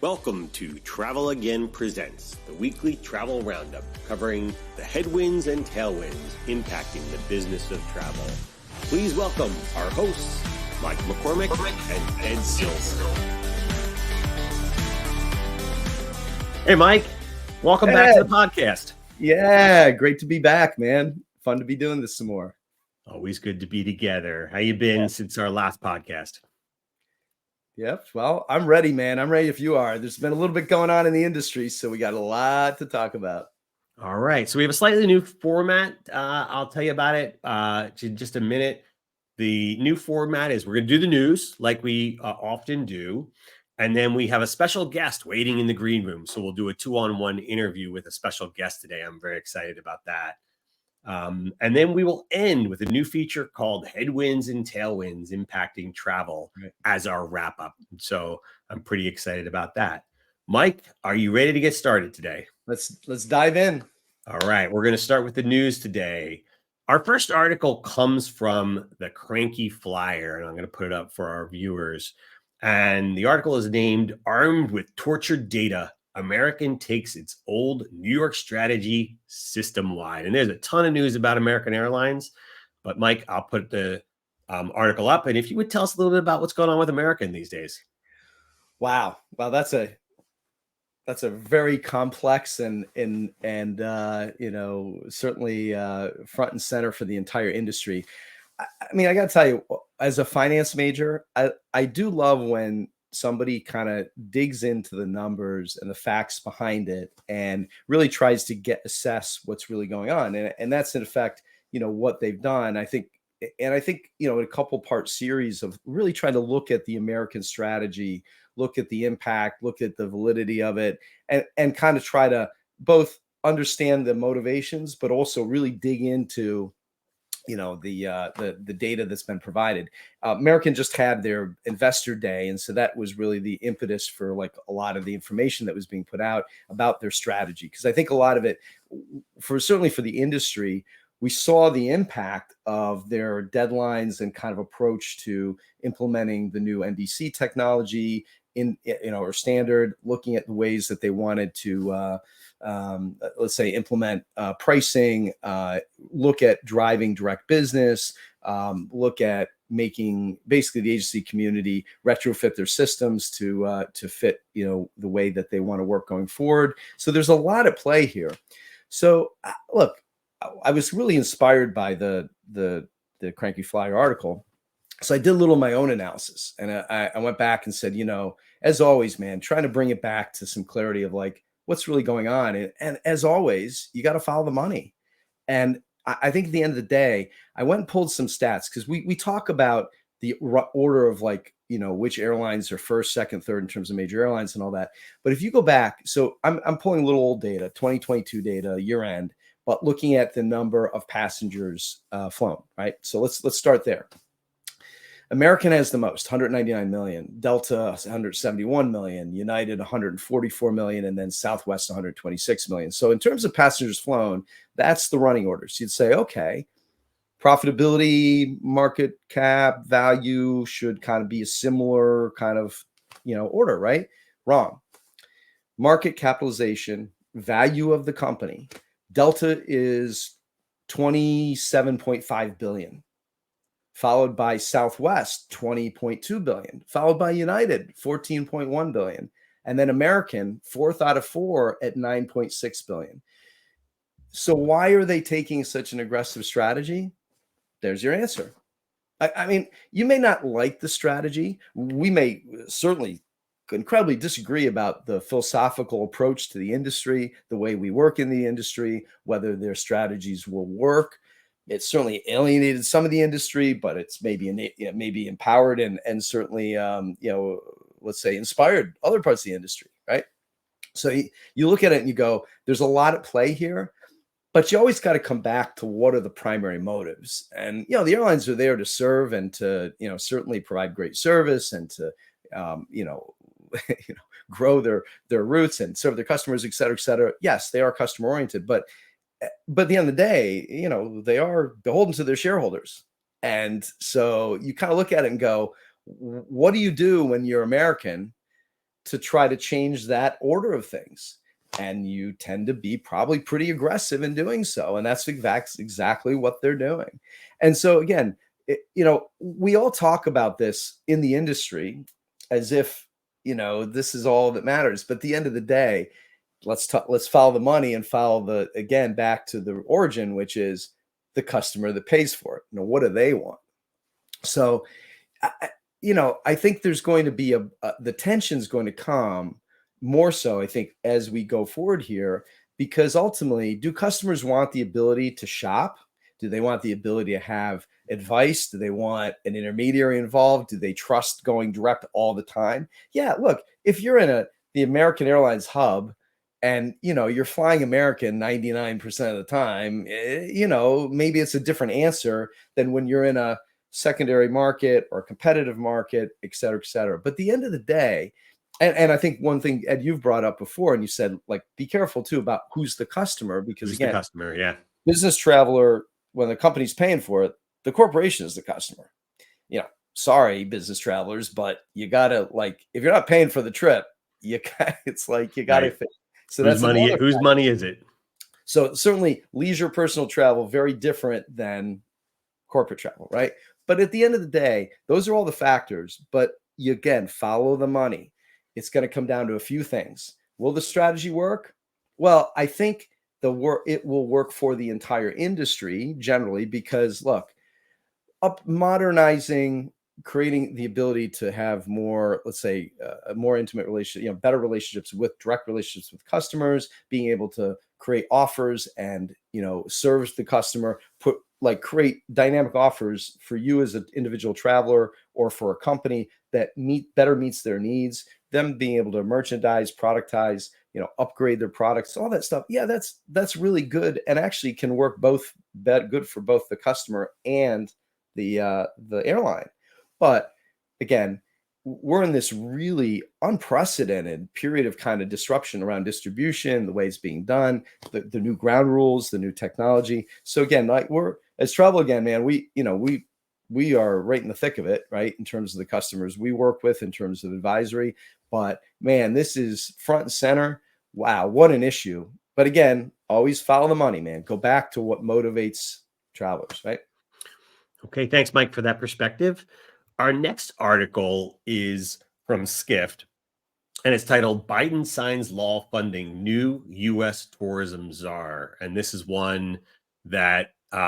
Welcome to Travel Again Presents, the weekly travel roundup covering the headwinds and tailwinds impacting the business of travel. Please welcome our hosts, Mike McCormick and Ed Silver. Hey, Mike. Welcome back to the podcast. Yeah, great to be back, man. Fun to be doing this some more. Always good to be together. How you been since our last podcast? Yep. Well, I'm ready, man. I'm ready if you are. There's been a little bit going on in the industry, so we got a lot to talk about. All right. So we have a slightly new format. I'll tell you about it in just a minute. The new format is we're going to do the news like we often do. And then we have a special guest waiting in the green room. So we'll do a 2-on-1 interview with a special guest today. I'm very excited about that. And then we will end with a new feature called Headwinds and Tailwinds Impacting Travel as our wrap up. So I'm pretty excited about that. Mike, are you ready to get started today? Let's dive in. All right. We're going to start with the news today. Our first article comes from the Cranky Flyer, and I'm going to put it up for our viewers. And the article is named Armed with Tortured Data, American Takes Its Old New York Strategy System-Wide. And there's a ton of news about American Airlines. But Mike, I'll put the article up. And if you would tell us a little bit about what's going on with American these days. Wow. That's a very complex and certainly front and center for the entire industry. I mean, I got to tell you, as a finance major, I do love when somebody kind of digs into the numbers and the facts behind it and really tries to assess what's really going on. And that's in effect, what they've done. I think, in a couple part series of really trying to look at the American strategy, look at the impact, look at the validity of it, and kind of try to both understand the motivations, but also really dig into the data that's been provided. American just had their investor day, and so that was really the impetus for like a lot of the information that was being put out about their strategy. Because I think a lot of it, certainly for the industry, we saw the impact of their deadlines and kind of approach to implementing the new NDC technology or standard, looking at the ways that they wanted to let's say implement pricing, look at driving direct business, look at making basically the agency community retrofit their systems to fit the way that they want to work going forward. So there's a lot at play here. So look, I was really inspired by the Cranky Flyer article. So I did a little of my own analysis, and I went back and said, as always, man, trying to bring it back to some clarity of like what's really going on. And as always, you got to follow the money. And I think at the end of the day, I went and pulled some stats because we talk about the order of like, which airlines are first, second, third in terms of major airlines and all that. But if you go back, so I'm pulling a little old data, 2022 data, year end, but looking at the number of passengers flown, right? So let's start there. American has the most, 199 million, Delta 171 million, United 144 million, and then Southwest 126 million. So in terms of passengers flown, that's the running orders. You'd say, okay, profitability, market cap, value should kind of be a similar kind of, order, right? Wrong. Market capitalization, value of the company. Delta is 27.5 billion. Followed by Southwest, 20.2 billion, followed by United, 14.1 billion, and then American, fourth out of four at 9.6 billion. So why are they taking such an aggressive strategy? There's your answer. I mean, you may not like the strategy. We may certainly incredibly disagree about the philosophical approach to the industry, the way we work in the industry, whether their strategies will work. It's certainly alienated some of the industry, but it's maybe empowered and certainly let's say inspired other parts of the industry, right? So you look at it and you go, there's a lot at play here, but you always got to come back to what are the primary motives. And the airlines are there to serve and to certainly provide great service and to grow their routes and serve their customers, et cetera, et cetera. Yes, they are customer oriented, but at the end of the day, they are beholden to their shareholders. And so you kind of look at it and go, what do you do when you're American to try to change that order of things. And you tend to be probably pretty aggressive in doing so. And that's exactly what they're doing. And so again, we all talk about this in the industry as if, this is all that matters. But at the end of the day, let's follow the money and follow again, back to the origin, which is the customer that pays for it. What do they want? So, I think there's going to be the tension's going to come more so, I think, as we go forward here, because ultimately, do customers want the ability to shop? Do they want the ability to have advice? Do they want an intermediary involved? Do they trust going direct all the time? Yeah, look, if you're in the American Airlines hub and, you're flying American 99% of the time, maybe it's a different answer than when you're in a secondary market or competitive market, et cetera, et cetera. But at the end of the day, and I think one thing, Ed, you've brought up before, and you said, like, be careful too about who's the customer, because again, the customer, yeah, business traveler, when the company's paying for it, the corporation is the customer. Sorry, business travelers, but you gotta, like, if you're not paying for the trip, it's like you gotta. Right. So whose money is it? So certainly, leisure personal travel, very different than corporate travel, right? But at the end of the day, those are all the factors. But you, again, follow the money. It's going to come down to a few things. Will the strategy work? Well, I think it will work for the entire industry generally, because look, modernizing, creating the ability to have more, let's say, a more intimate relationship, better relationships direct relationships with customers, being able to create offers and, service the customer, create dynamic offers for you as an individual traveler or for a company that better meets their needs, them being able to merchandise, productize, upgrade their products, all that stuff. Yeah, that's really good, and actually can work good for both the customer and the airline. But again, we're in this really unprecedented period of kind of disruption around distribution, the way it's being done, the new ground rules, the new technology. So again, like, we're as travel again, man, we are right in the thick of it, right? In terms of the customers we work with, in terms of advisory. But man, this is front and center. Wow, what an issue. But again, always follow the money, man. Go back to what motivates travelers, right? Okay, thanks, Mike, for that perspective. Our next article is from Skift, and it's titled "Biden Signs Law Funding New U.S. Tourism Czar." And this is one that you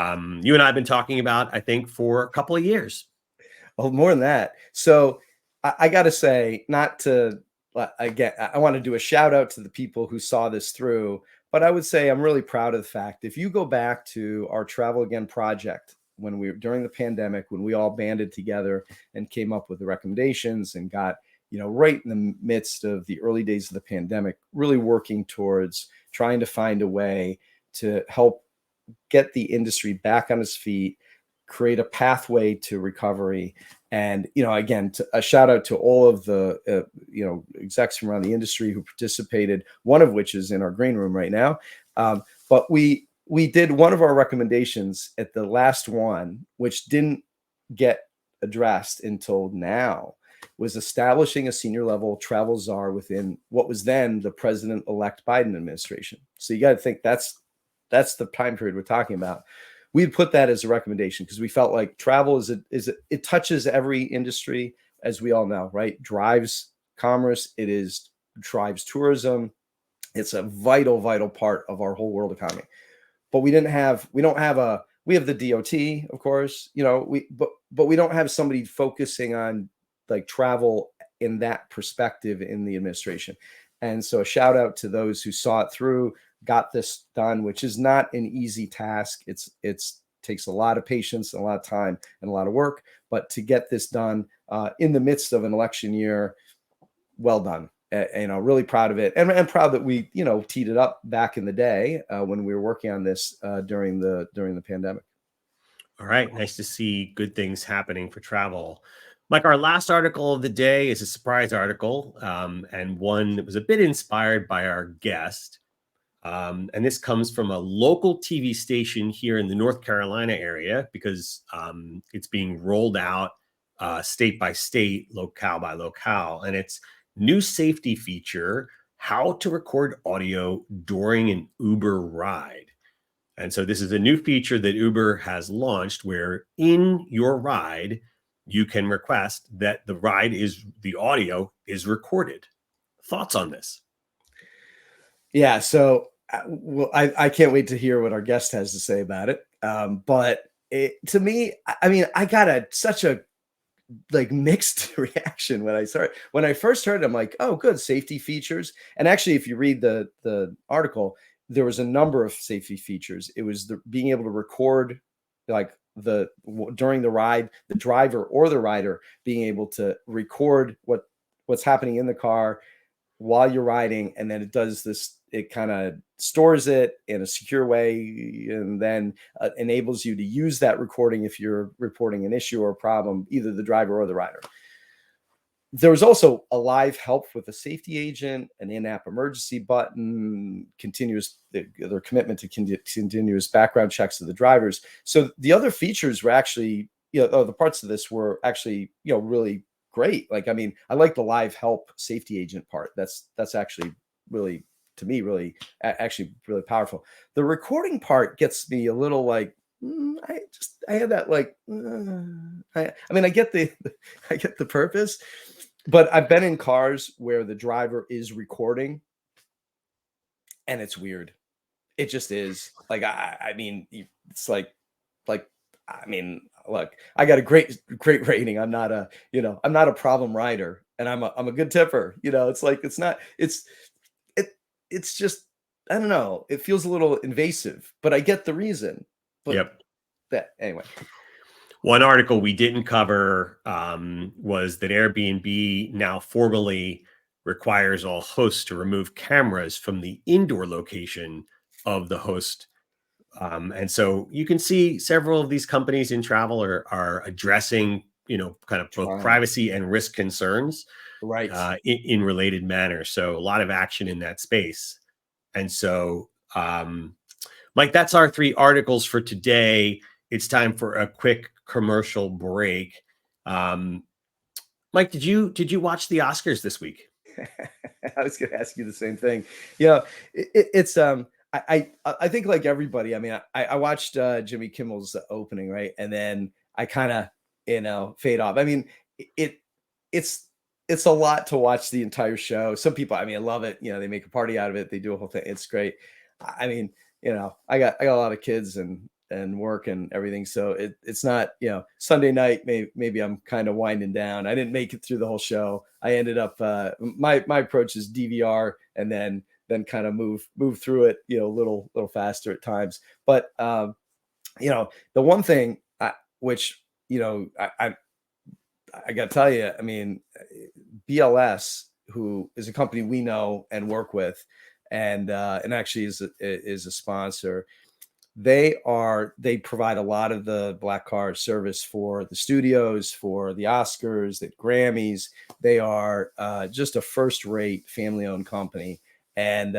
and I have been talking about, I think, for a couple of years. Oh, more than that. So I got to say, I want to do a shout out to the people who saw this through, but I would say I'm really proud of the fact, if you go back to our Travel Again project, during the pandemic, when we all banded together and came up with the recommendations and got, right in the midst of the early days of the pandemic, really working towards trying to find a way to help get the industry back on its feet, create a pathway to recovery. And, again, a shout out to all of the, execs from around the industry who participated, one of which is in our green room right now. But we did one of our recommendations at the last one, which didn't get addressed until now, was establishing a senior level travel czar within what was then the president-elect Biden administration. So you got to think that's the time period we're talking about. We'd put that as a recommendation because we felt like travel it touches every industry, as we all know, right? Drives commerce. Drives tourism. It's a vital, vital part of our whole world economy. But we have the DOT, of course, but we don't have somebody focusing on like travel in that perspective in the administration. And so a shout out to those who saw it through, got this done, which is not an easy task. It's takes a lot of patience, and a lot of time, and a lot of work, but to get this done in the midst of an election year, well done. Really proud of it, and proud that we, teed it up back in the day when we were working on this during the pandemic. All right, nice to see good things happening for travel. Mike, our last article of the day is a surprise article, and one that was a bit inspired by our guest. And this comes from a local TV station here in the North Carolina area, because it's being rolled out state by state, locale by locale, and it's new safety feature, how to record audio during an Uber ride. And so this is a new feature that Uber has launched where in your ride, you can request that the audio is recorded. Thoughts on this? Yeah. So, well, I can't wait to hear what our guest has to say about it. But to me, I mean, I got such a like mixed reaction when I first heard it. I'm like, oh, good, safety features. And actually, if you read the article, there was a number of safety features. It was being able to record like during the ride, the driver or the rider being able to record what's happening in the car while you're riding, and then it kind of stores it in a secure way, and then enables you to use that recording if you're reporting an issue or a problem, either the driver or the rider. There was also a live help with a safety agent, an in-app emergency button, their commitment to continuous background checks of the drivers. So the other features were actually, the parts of this were actually, really great. Like, I mean, I like the live help safety agent part. That's actually really, to me, really, actually really powerful. The recording part gets me a little like, I had that like, I mean, I get the purpose, but I've been in cars where the driver is recording and it's weird. It just is. Like, I mean, it's like, I mean, look, I got a great rating. I'm not a problem rider, and I'm a good tipper. It's like, it's just, I don't know. It feels a little invasive, but I get the reason. But Yep. Anyway. One article we didn't cover was that Airbnb now formally requires all hosts to remove cameras from the indoor location of the host. And so you can see several of these companies in travel are addressing, kind of both privacy and risk concerns, right, in related manners. So a lot of action in that space. And so, Mike, that's our 3 articles for today. It's time for a quick commercial break. Mike, did you watch the Oscars this week? I was going to ask you the same thing. It's I think like everybody. I mean, I watched Jimmy Kimmel's opening, right, and then I kind of fade off. I mean, it's a lot to watch the entire show. Some people, I mean, I love it. They make a party out of it. They do a whole thing. It's great. I mean, I got a lot of kids and work and everything. So it's not, Sunday night, maybe I'm kind of winding down. I didn't make it through the whole show. I ended up, my approach is DVR and then kind of move through it, a little faster at times. But, the one thing which, I got to tell you, I mean, BLS, who is a company we know and work with, and actually is a sponsor. They provide a lot of the black car service for the studios, for the Oscars, the Grammys. They are just a first-rate family-owned company, and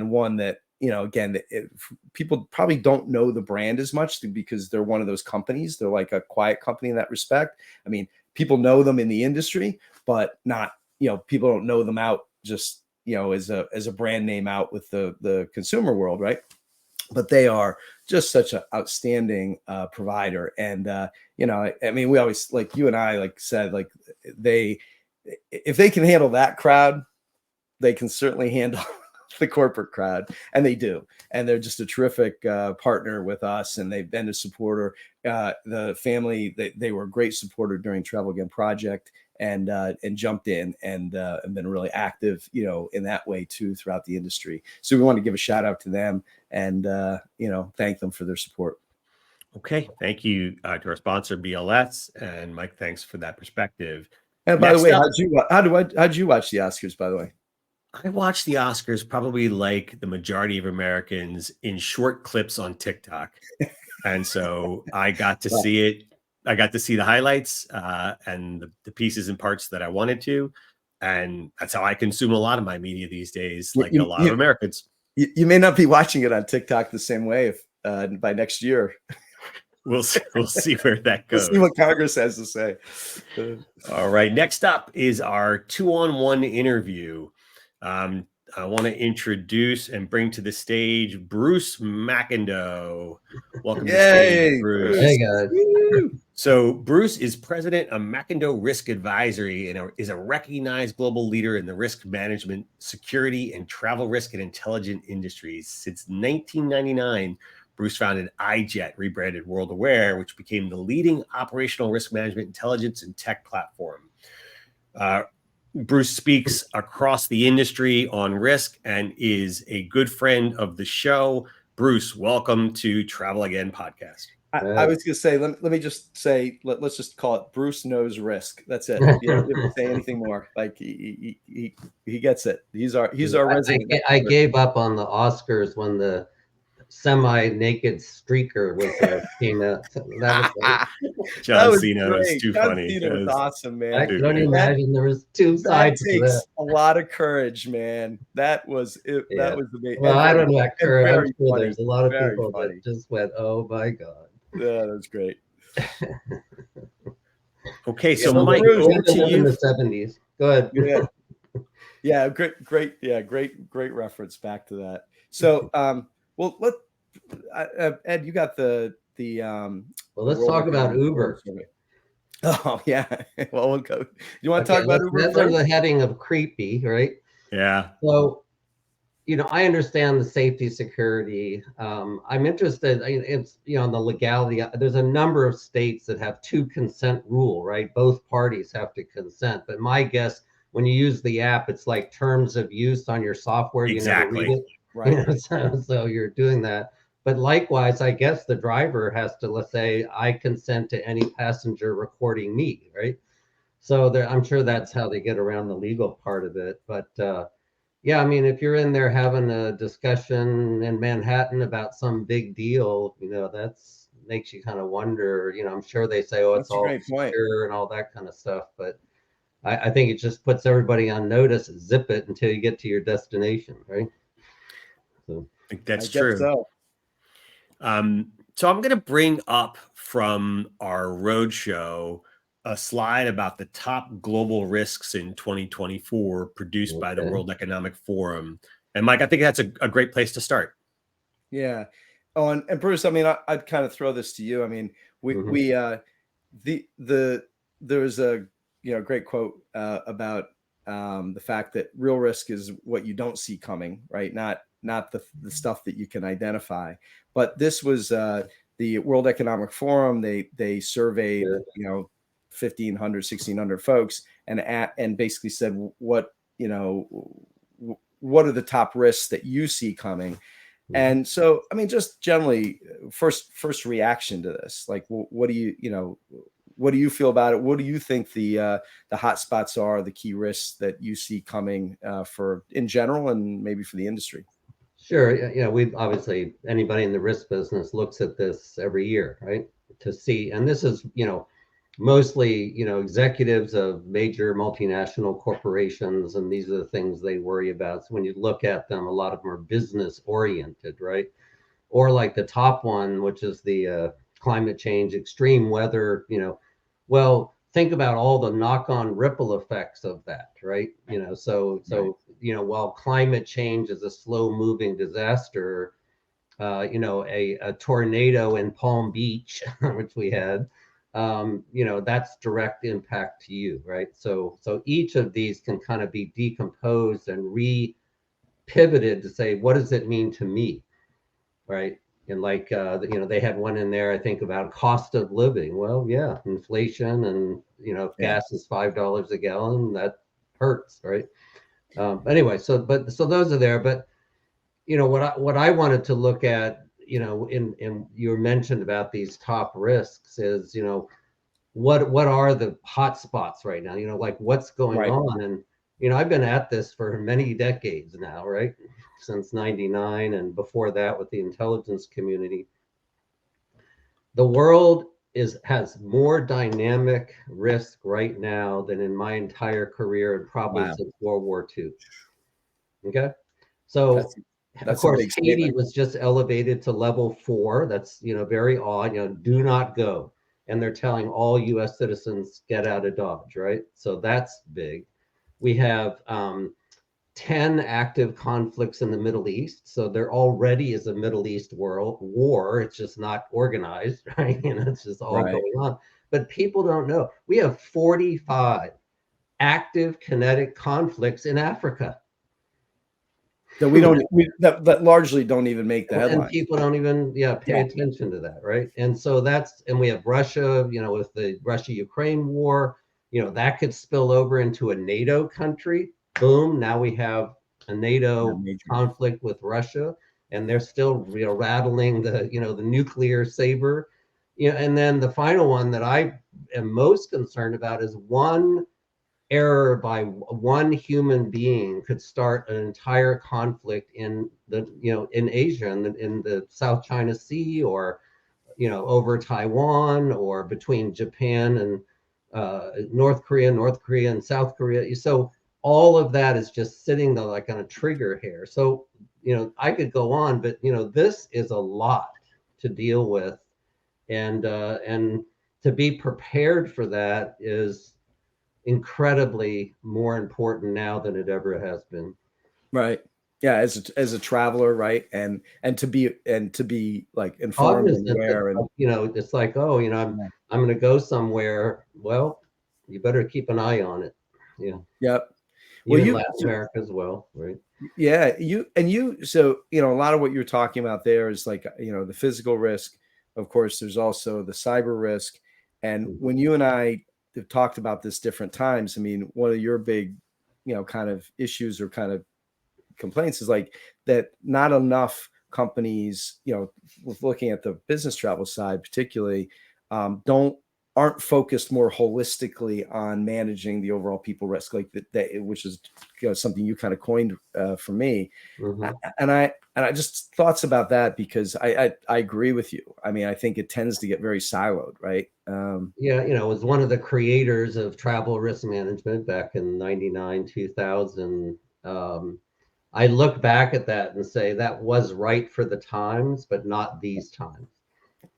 one that, again, people probably don't know the brand as much because they're one of those companies. They're like a quiet company in that respect. I mean, people know them in the industry, but not, people don't know them out just, as a brand name out with the consumer world, right? But they are just such an outstanding provider. And, I mean, we always, like you and I, like said, like if they can handle that crowd, they can certainly handle the corporate crowd, and they do. And they're just a terrific partner with us, and they've been a supporter. The family, they were a great supporter during Travel Again Project, and jumped in and been really active, in that way too throughout the industry. So we want to give a shout out to them and thank them for their support. Okay, thank you to our sponsor BLS, and Mike, thanks for that perspective. And by the way, how'd you watch the Oscars? By the way, I watched the Oscars probably like the majority of Americans in short clips on TikTok, and so I got to see it. I got to see the highlights and the pieces and parts that I wanted to. And that's how I consume a lot of my media these days, like a lot of Americans. You may not be watching it on TikTok the same way if by next year. we'll see where that We'll goes. see what Congress has to say. All right. Next up is our 2-on-1 interview. I want to introduce and bring to the stage Bruce McIndoe. Welcome to the stage, Bruce. Hey, guys. So Bruce is president of McIndoe Risk Advisory and is a recognized global leader in the risk management, security, and travel risk and intelligent industries. Since 1999, Bruce founded iJET, rebranded WorldAware, which became the leading operational risk management intelligence and tech platform. Bruce speaks across the industry on risk and is a good friend of the show. Bruce, welcome to Travel Again podcast. I was going to say, let me just say, let's just call it Bruce knows risk. That's it. You don't have to say anything more. Like he gets it. He's our resident. I gave up on the Oscars when the semi-naked streaker came out. That was John Cena was too funny. Cena was awesome, man. I can only imagine there was two sides to takes that. a lot of courage, man. That was it. Yeah. That was amazing. Well, I don't know about courage. I'm sure funny. there's a lot of Very people funny. that just went, "Oh my god." Yeah, that's great. Okay, so So Mike, Bruce, over to in you. the 70s. Go ahead. Yeah, great reference back to that. So, well, Ed, you got the Well, let's talk about Uber. Oh yeah. Well, we'll go. You want to talk about Uber? That's under the heading of creepy, right? Yeah. So, I understand the safety, security. I'm interested. It's in the legality. There's a number of states that have 2 consent rule, right? Both parties have to consent. But my guess, when you use the app, it's like terms of use on your software. Exactly. You never read it. Right. So you're doing that. But likewise, I guess the driver has to, let's say, I consent to any passenger recording me, right? So I'm sure that's how they get around the legal part of it. But yeah, I mean, if you're in there having a discussion in Manhattan about some big deal, that's makes you kind of wonder. I'm sure they say, "Oh, it's all secure and all that kind of stuff," but I think it just puts everybody on notice. Zip it until you get to your destination, right? So I think that's true. So I'm going to bring up from our roadshow a slide about the top global risks in 2024 produced by the World Economic Forum. And Mike, I think that's a great place to start. Yeah. Oh, and Bruce, I mean, I'd kind of throw this to you. I mean, there was a great quote about the fact that real risk is what you don't see coming, right? Not the stuff that you can identify. But this was the World Economic Forum. They surveyed 1,500, 1,600 folks and basically said what are the top risks that you see coming. And so, I mean, just generally, first reaction to this, like, what do you feel about it? What do you think the hot spots are, the key risks that you see coming for in general and maybe for the industry? Sure. We've obviously, anybody in the risk business looks at this every year, right? To see, and this is, mostly, executives of major multinational corporations, and these are the things they worry about. So when you look at them, a lot of them are business oriented, right? Or like the top one, which is the climate change, extreme weather, well, think about all the knock-on ripple effects of that, right? So while climate change is a slow-moving disaster, a tornado in Palm Beach, which we had, that's direct impact to you, right? So each of these can kind of be decomposed and re-pivoted to say, what does it mean to me, right? And like, they had one in there, I think, about cost of living. Well, yeah, inflation and, if gas is $5 a gallon, that hurts, right? Anyway, so those are there. But, what I wanted to look at, in you mentioned about these top risks is, what are the hot spots right now? Like what's going on? And, I've been at this for many decades now, right? Since 99 and before that with the intelligence community. The world has more dynamic risk right now than in my entire career and probably since World War II. Okay. So Of course, Haiti was just elevated to level 4. That's, very odd. Do not go. And they're telling all U.S. citizens, get out of Dodge, right? So that's big. We have 10 active conflicts in the Middle East. So there already is a Middle East world war. It's just not organized, right? It's just all going on. But people don't know. We have 45 active kinetic conflicts in Africa. That that largely don't even make the headline. And people don't even pay attention to that, right? And so and we have Russia, with the Russia-Ukraine war, that could spill over into a NATO country. Boom, now we have a NATO conflict with Russia, and they're still rattling the the nuclear saber. And then the final one that I am most concerned about is one error by one human being could start an entire conflict in the in Asia, in the South China Sea, or over Taiwan, or between Japan and North Korea and South Korea. So all of that is just sitting there like on a trigger hair. So I could go on, but this is a lot to deal with, and to be prepared for that is incredibly more important now than it ever has been. Right. Yeah. As a traveler, right. And to be like informed and aware, and it's like, I'm going to go somewhere. Well, you better keep an eye on it. Yeah. Yep. Well, Latin America as well, right? Yeah. So, a lot of what you're talking about there is like, the physical risk. Of course, there's also the cyber risk. And when you and I have talked about this different times, I mean, one of your big, kind of issues or kind of complaints is like that not enough companies, with looking at the business travel side, particularly, aren't focused more holistically on managing the overall people risk, like that, which is something you kind of coined for me. And I just thoughts about that, because I agree with you. I mean, I think it tends to get very siloed, right? Was one of the creators of travel risk management back in 99, 2000. I look back at that and say that was right for the times, but not these times.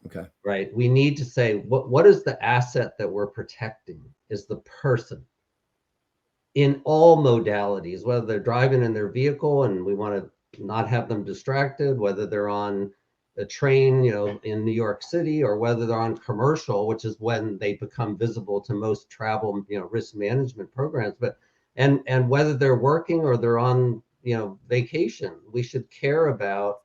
Okay. Right. We need to say, what is the asset that we're protecting is the person in all modalities, whether they're driving in their vehicle and we want to not have them distracted, whether they're on a train, in New York City, or whether they're on commercial, which is when they become visible to most travel, risk management programs. But, and whether they're working or they're on, vacation, we should care about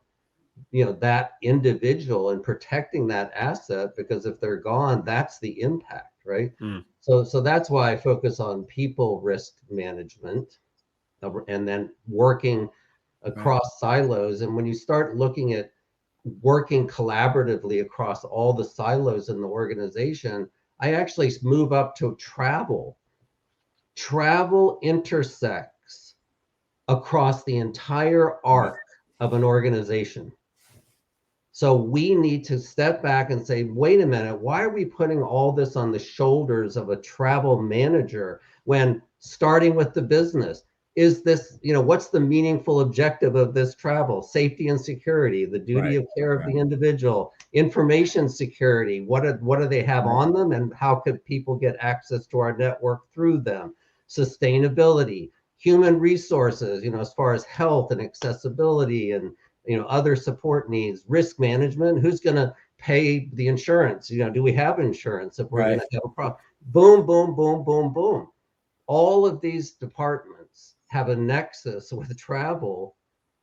that individual and protecting that asset, because if they're gone, that's the impact, right? So that's why I focus on people risk management, and then working across silos. And when you start looking at working collaboratively across all the silos in the organization, I actually move up to travel. Travel intersects across the entire arc of an organization. So we need to step back and say, wait a minute, why are we putting all this on the shoulders of a travel manager, when starting with the business? Is this, what's the meaningful objective of this travel? Safety and security, the duty of care of the individual, information security, what do they have on them, and how could people get access to our network through them? Sustainability, human resources, as far as health and accessibility and other support needs, risk management, who's going to pay the insurance? Do we have insurance if we're going to have a problem? Boom, boom, boom, boom, boom. All of these departments have a nexus with travel.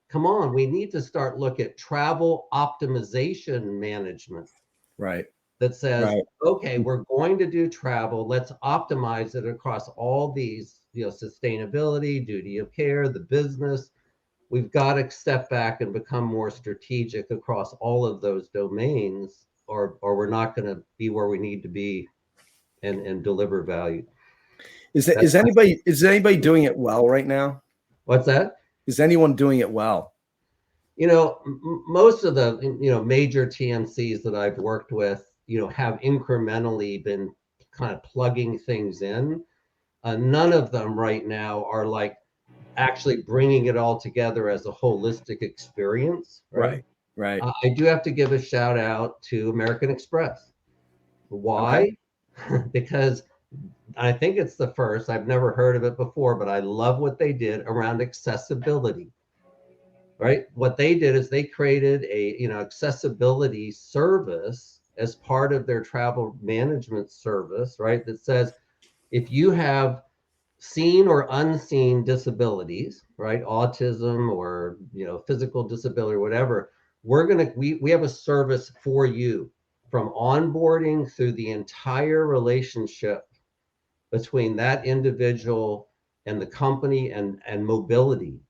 Come on, we need to start look at travel optimization management. Right. That says, okay, we're going to do travel. Let's optimize it across all these, sustainability, duty of care, the business. We've got to step back and become more strategic across all of those domains, or we're not going to be where we need to be and deliver value. Is anybody doing it well right now? What's that? Is anyone doing it well? Most of the major TMCs that I've worked with, have incrementally been kind of plugging things in. None of them right now are like actually bringing it all together as a holistic experience, right? Right. I do have to give a shout out to American Express. Okay. Why? Because I think it's the first, I've never heard of it before, but I love what they did around accessibility, right? What they did is they created a, accessibility service as part of their travel management service, right? That says if you have seen or unseen disabilities, right? Autism or, physical disability or whatever, we have a service for you from onboarding through the entire relationship between that individual and the company and mobility.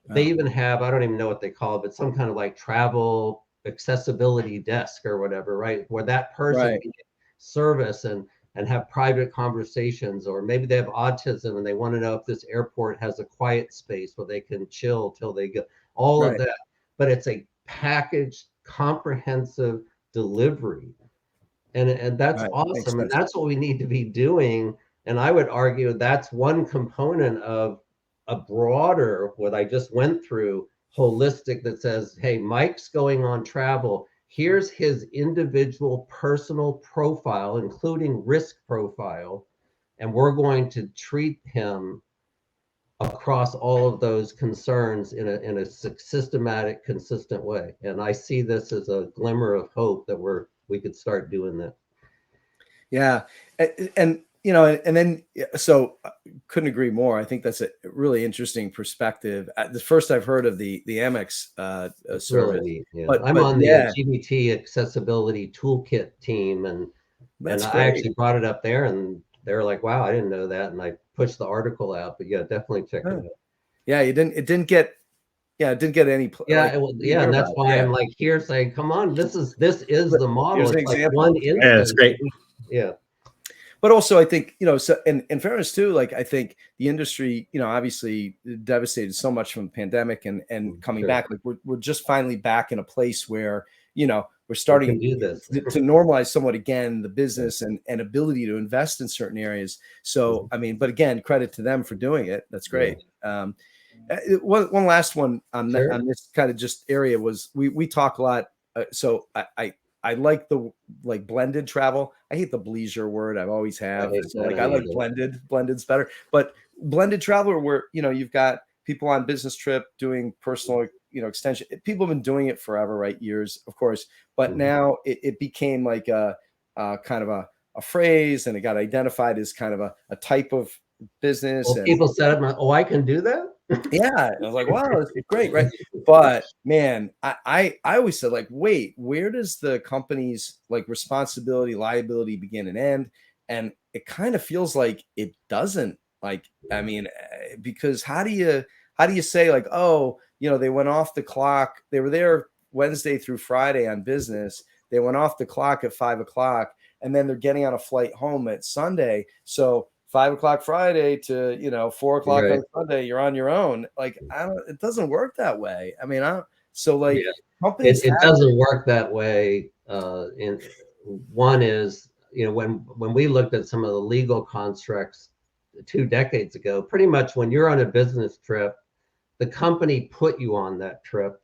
They even have, I don't even know what they call it, but some kind of like travel accessibility desk or whatever, right? Where that person Right. can get service and have private conversations, or maybe they have autism and they want to know if this airport has a quiet space where they can chill till they get all of Right. that. But it's a packaged, comprehensive delivery. And that's Right. Makes awesome. And sense. that's what we need to be doing. And I would argue that's one component of a broader, what I just went through, holistic, that says, hey, Mike's going on travel. Here's his individual personal profile, including risk profile. And we're going to treat him across all of those concerns in a systematic, consistent way. And I see this as a glimmer of hope that we could start doing that. Yeah. And then, so couldn't agree more. I think that's a really interesting perspective. The first I've heard of the Amex It's service, really neat. Yeah. but I'm on the yeah, GBT accessibility toolkit team, and that's I great. actually brought it up there, and they're like, "Wow, I didn't know that," and I pushed the article out. But yeah, definitely check it out. Yeah, it didn't get any Yeah, like well, you yeah, hear and that's about it. why Yeah. I'm like here saying, "Come on, this is the model." Here's an It's like example. one Yeah, that's instance. great. Yeah. But also, I think, so in fairness too, like I think the industry, obviously devastated so much from the pandemic and coming Sure. back. Like we're just finally back in a place where, we're We starting can do this. to normalize somewhat again the business and ability to invest in certain areas. So, I mean, but again, credit to them for doing it. That's great. One last one on Sure. on this kind of just area was we talk a lot. So I like the blended travel. I hate the bleisure word. I've always have. So I like blended. Blended's better. But blended traveler where, you've got people on business trip doing personal, extension. People have been doing it forever, right? Years, of course. But now it became like a kind of a phrase, and it got identified as kind of a type of business. Well, people said, "Oh, I can do that." Yeah, I was like, wow, that's great, right? But man, I always said, like, wait, where does the company's like responsibility, liability begin and end? And it kind of feels like it doesn't. Like, I mean, because how do you say like, oh, they went off the clock, they were there Wednesday through Friday on business, they went off the clock at 5 o'clock, and then they're getting on a flight home at Sunday, so 5 o'clock Friday to 4 o'clock on Sunday, you're on your own. Like, it doesn't work that way. I mean, companies it doesn't work that way. And one is, when we looked at some of the legal constructs 2 decades ago, pretty much when you're on a business trip, the company put you on that trip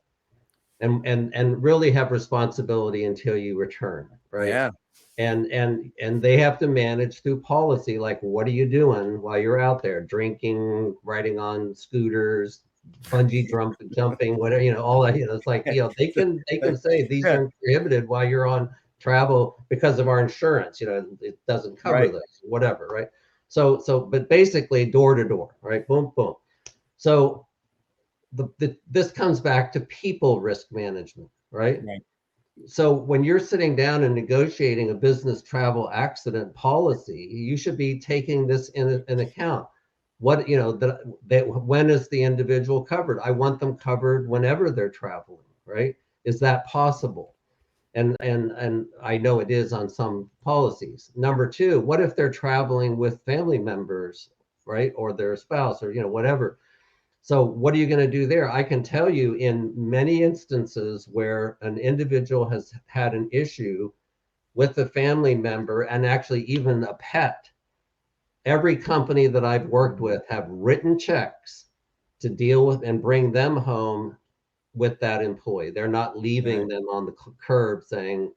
and really have responsibility until you return, right? Yeah. And they have to manage through policy, like, what are you doing while you're out there? Drinking, riding on scooters, bungee jumping, whatever, all that. It's like, they can say these are prohibited while you're on travel because of our insurance. It doesn't cover this, whatever, right? So, but basically door to door, right? Boom, boom. So this comes back to people risk management, right? So when you're sitting down and negotiating a business travel accident policy, you should be taking this in account. What, when is the individual covered? I want them covered whenever they're traveling, right? Is that possible? And I know it is on some policies. Number two, what if they're traveling with family members, right? Or their spouse, or, whatever. So what are you going to do there? I can tell you in many instances where an individual has had an issue with a family member, and actually even a pet, every company that I've worked with have written checks to deal with and bring them home with that employee. They're not leaving them on the curb saying,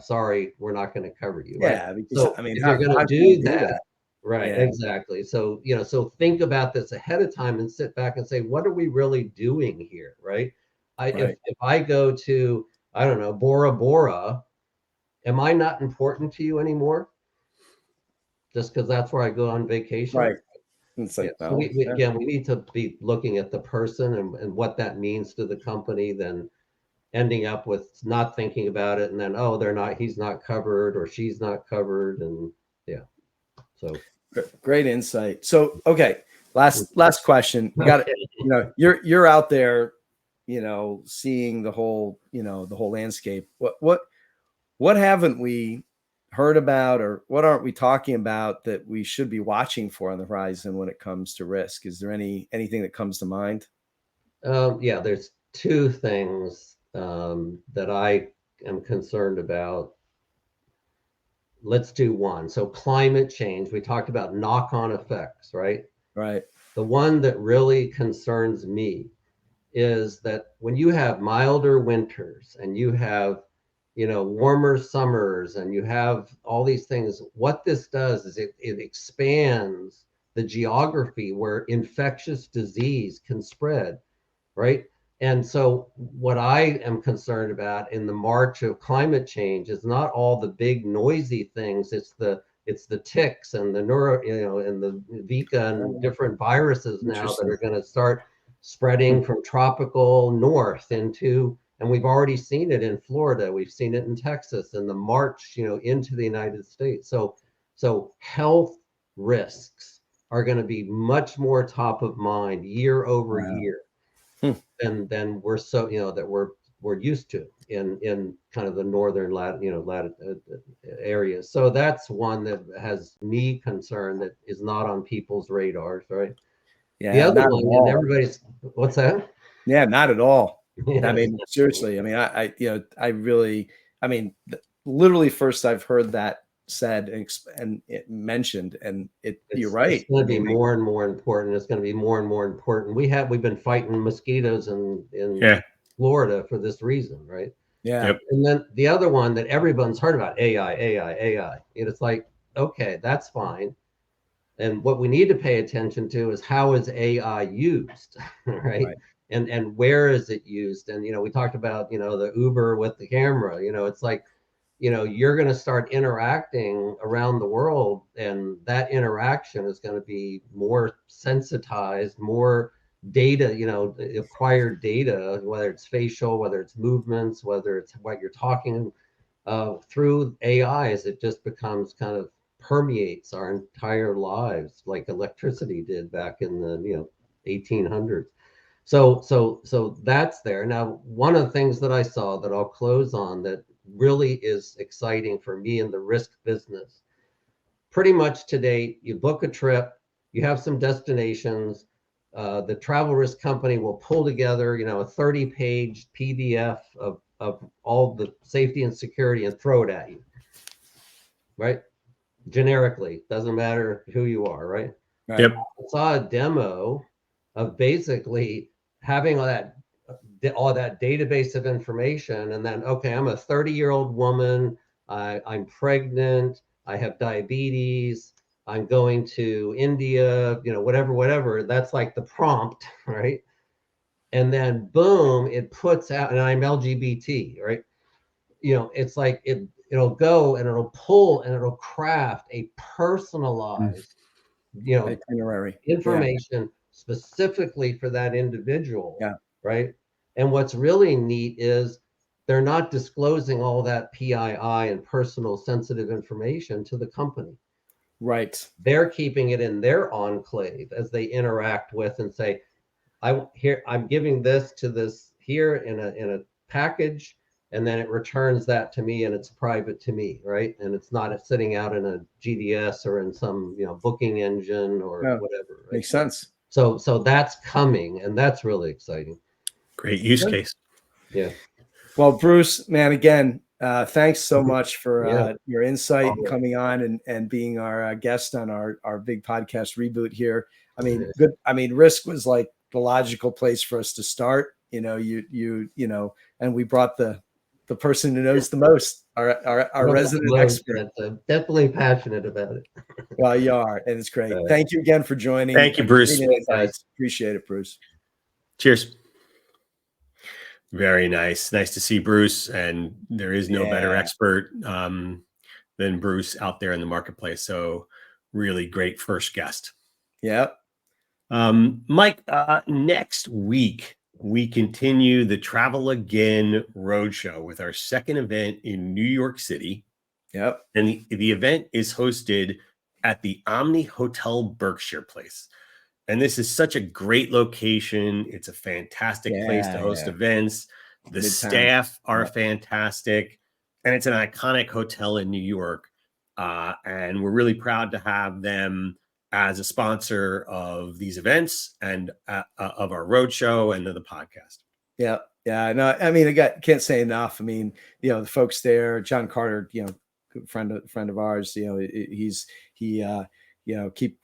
sorry, we're not going to cover you. Yeah, Right. because So I mean, if how you're going to can you do that, right, Yeah. exactly. So, so think about this ahead of time and sit back and say, what are we really doing here? Right. If I go to, I don't know, Bora Bora, am I not important to you anymore? Just because that's where I go on vacation? Right. It's like, So again, we need to be looking at the person and what that means to the company, then ending up with not thinking about it, and then, oh, he's not covered or she's not covered. And so great insight. So, okay, last question. We got it. You're out there, seeing the whole, the whole landscape. What haven't we heard about, or what aren't we talking about that we should be watching for on the horizon when it comes to risk? Is there anything that comes to mind? There's two things that I am concerned about. Let's do one. So climate change, we talked about knock-on effects, right? Right. The one that really concerns me is that when you have milder winters and you have, warmer summers and you have all these things, what this does is it expands the geography where infectious disease can spread, right? And so what I am concerned about in the march of climate change is not all the big noisy things. It's the ticks and the and the Vika and different viruses now that are going to start spreading from tropical north into, and we've already seen it in Florida. We've seen it in Texas, and the march, into the United States. So health risks are going to be much more top of mind year over year than we're that we're used to in kind of the northern areas. So that's one that has me concerned, that is not on people's radars, right? Yeah. The other one, and everybody's, what's that? Yeah, not at all. Yeah. I mean, seriously. I mean, I really, literally first I've heard that said and it mentioned, and you're right. It's going to be more and more important. It's going to be more and more important. We've been fighting mosquitoes in Florida for this reason, right? Yeah. Yep. And then the other one that everyone's heard about, AI. And it's like, okay, that's fine. And what we need to pay attention to is, how is AI used, right? And where is it used? And, we talked about, the Uber with the camera, it's like, you're going to start interacting around the world, and that interaction is going to be more sensitized, more data, acquired data, whether it's facial, whether it's movements, whether it's what you're talking through AI, as it just becomes kind of permeates our entire lives like electricity did back in the 1800s. So that's there. Now, one of the things that I saw that I'll close on that really is exciting for me in the risk business, pretty much to date, you book a trip, you have some destinations, the travel risk company will pull together, a 30-page PDF of all the safety and security and throw it at you, right? Generically, doesn't matter who you are, right? Yep. I saw a demo of basically having all that database of information, and then, okay, I'm a 30-year-old woman, I'm pregnant, I have diabetes, I'm going to India, whatever. That's like the prompt, right? And then boom, it puts out, and I'm LGBT, right? It's like it'll go and it'll pull and it'll craft a personalized, itinerary information specifically for that individual. Yeah. Right. And what's really neat is they're not disclosing all that PII and personal sensitive information to the company. Right. They're keeping it in their enclave as they interact with and say, I'm giving this to this here in a package, and then it returns that to me, and it's private to me, right? And it's not sitting out in a GDS or in some booking engine or whatever. Right? Makes sense. So that's coming, and that's really exciting. Great use case. Yeah. Well, Bruce, man, again, thanks so much for your insight and coming on and being our guest on our big podcast reboot here. I mean, good. I mean, risk was like the logical place for us to start. And we brought the person who knows the most, our resident expert. I'm definitely passionate about it. Well, you are, and it's great. Thank you again for joining. Thank you, Bruce. Appreciate it, Bruce. Cheers. Very nice. Nice to see Bruce. And there is no better expert than Bruce out there in the marketplace. So really great first guest. Yep. Mike, next week, we continue the Travel Again Roadshow with our second event in New York City. Yep. And the event is hosted at the Omni Hotel Berkshire Place. And this is such a great location. It's a fantastic place to host events. The staff are fantastic. And it's an iconic hotel in New York. And we're really proud to have them as a sponsor of these events and of our roadshow and of the podcast. Yeah. Yeah. No, I mean, can't say enough. I mean, the folks there, John Carter, friend of ours, he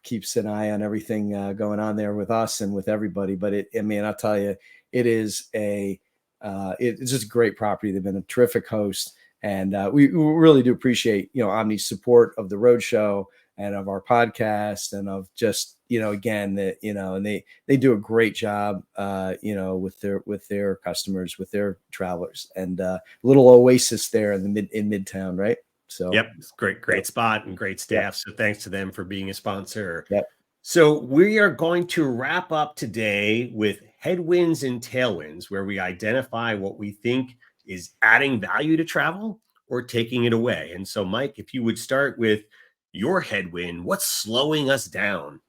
keeps an eye on everything going on there with us and with everybody. But I'll tell you, it is it's just a great property. They've been a terrific host, and we really do appreciate Omni's support of the roadshow and of our podcast, and of just again that and they do a great job with their customers, with their travelers, and little oasis there in Midtown, right? So yep, it's great spot and great staff. So thanks to them for being a sponsor. Yep. So we are going to wrap up today with Headwinds and Tailwinds, where we identify what we think is adding value to travel or taking it away. And so, Mike, if you would start with your headwind, what's slowing us down?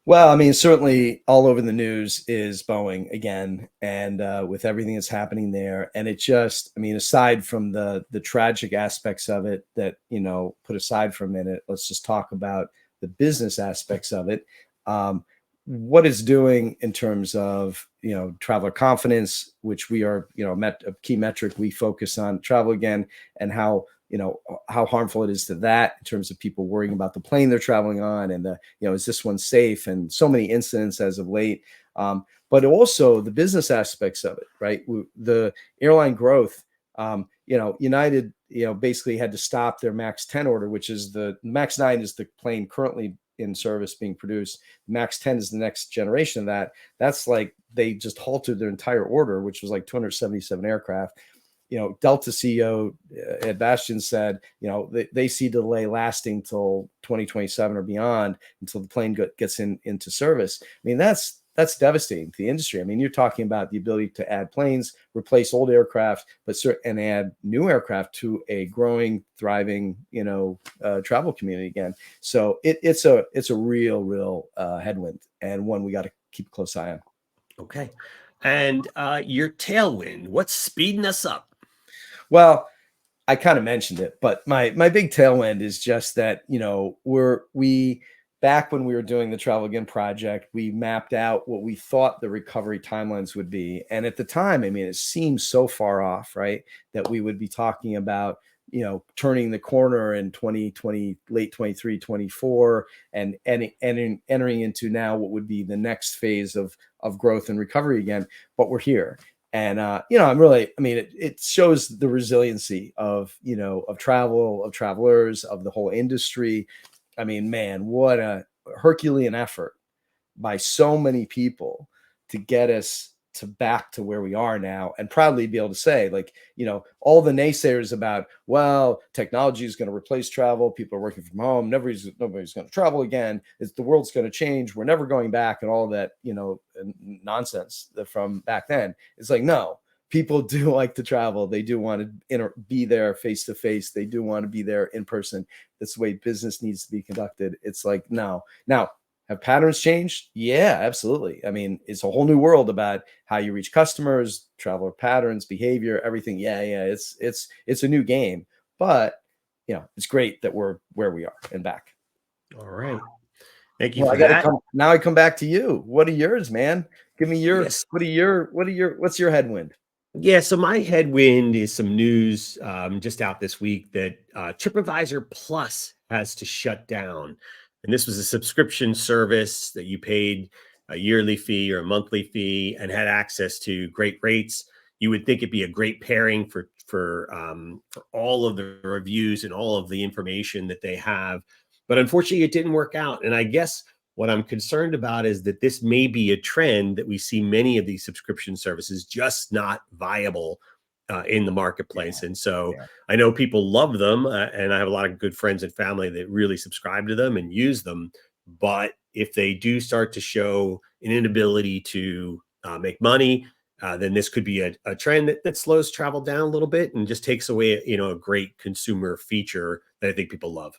Well, I mean, certainly all over the news is Boeing again, and with everything that's happening there. And it just, aside from the tragic aspects of it that, put aside for a minute, let's just talk about the business aspects of it. What it's doing in terms of, traveler confidence, which we are, a key metric we focus on Travel Again, and how harmful it is to that in terms of people worrying about the plane they're traveling on, and is this one safe, and so many incidents as of late. But also the business aspects of it, right? The airline growth, United, basically had to stop their MAX 10 order, which is the MAX 9 is the plane currently in service being produced. MAX 10 is the next generation of that. That's like, they just halted their entire order, which was like 277 aircraft. Delta CEO Ed Bastian said, they see delay lasting till 2027 or beyond, until the plane gets into service. That's devastating to the industry. You're talking about the ability to add planes, replace old aircraft, and add new aircraft to a growing, thriving, travel community again. So it's a real headwind, and one we got to keep a close eye on. Okay. And your tailwind, what's speeding us up? Well, I kind of mentioned it, but my big tailwind is just that, we back when we were doing the Travel Again project, we mapped out what we thought the recovery timelines would be. And at the time, it seemed so far off, right, that we would be talking about, turning the corner in 2020, late 23, 24, and entering into now what would be the next phase of growth and recovery again. But we're here. And, it shows the resiliency of travel, of travelers, of the whole industry. Man, what a Herculean effort by so many people to get us back to where we are now, and proudly be able to say, all the naysayers about, well, technology is going to replace travel. People are working from home. Nobody's going to travel again. The world's going to change. We're never going back, and all that, nonsense from back then. It's like, no, people do like to travel. They do want to be there face to face. They do want to be there in person. That's the way business needs to be conducted. It's like, no. Now, have patterns changed? Yeah, absolutely. It's a whole new world about how you reach customers, traveler patterns, behavior, everything. Yeah. It's a new game, but it's great that we're where we are and back. All right. Thank you for that. Now I come back to you. What are yours, man? Give me yours. Yes. What's your headwind? Yeah, so my headwind is some news just out this week that TripAdvisor Plus has to shut down. And this was a subscription service that you paid a yearly fee or a monthly fee and had access to great rates, you would think it'd be a great pairing for all of the reviews and all of the information that they have. But unfortunately, it didn't work out. And I guess what I'm concerned about is that this may be a trend that we see many of these subscription services just not viable in the marketplace. And so I know people love them, and I have a lot of good friends and family that really subscribe to them and use them. But if they do start to show an inability to make money, then this could be a trend that slows travel down a little bit and just takes away, a great consumer feature that I think people love.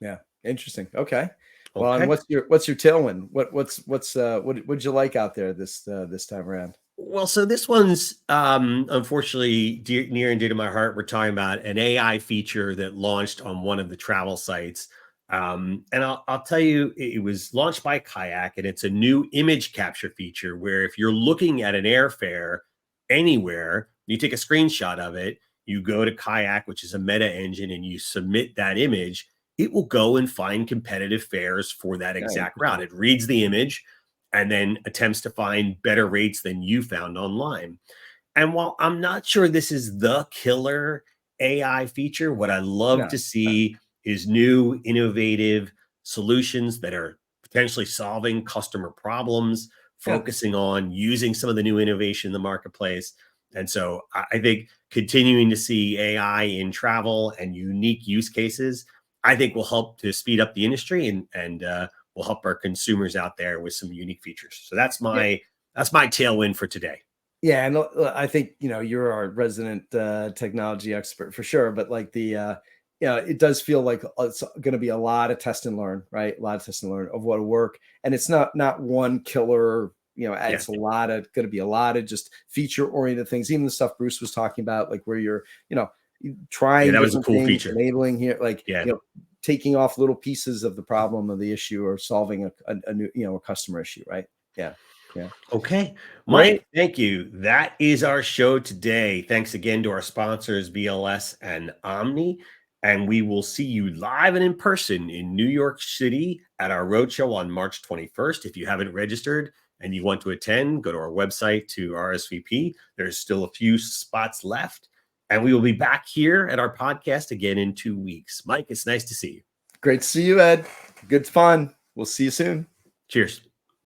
Yeah, interesting. Okay. Well, and what's your tailwind? What'd you like out there this time around? Well, so this one's unfortunately near and dear to my heart. We're talking about an AI feature that launched on one of the travel sites. And I'll tell you, it was launched by Kayak, and it's a new image capture feature where if you're looking at an airfare anywhere, you take a screenshot of it, you go to Kayak, which is a meta engine, and you submit that image, it will go and find competitive fares for that exact route. It reads the image and then attempts to find better rates than you found online. And while I'm not sure this is the killer AI feature, what I love to see is new innovative solutions that are potentially solving customer problems, focusing on using some of the new innovation in the marketplace. And so I think continuing to see AI in travel and unique use cases, I think will help to speed up the industry and will help our consumers out there with some unique features. So that's my tailwind for today. Yeah, and I think you're our resident technology expert for sure. But like it does feel like it's going to be a lot of test and learn, right? A lot of test and learn of what'll work, and it's not one killer. It's going to be a lot of just feature oriented things. Even the stuff Bruce was talking about, like where you're trying that was a cool things, feature, enabling here, like taking off little pieces of the problem of the issue or solving a new a customer issue, right? Yeah. Okay, Mike, thank you. That is our show today. Thanks again to our sponsors, BLS and Omni. And we will see you live and in person in New York City at our roadshow on March 21st. If you haven't registered and you want to attend, go to our website to RSVP. There's still a few spots left. And we will be back here at our podcast again in 2 weeks. Mike, it's nice to see you. Great to see you, Ed. Good fun. We'll see you soon. Cheers.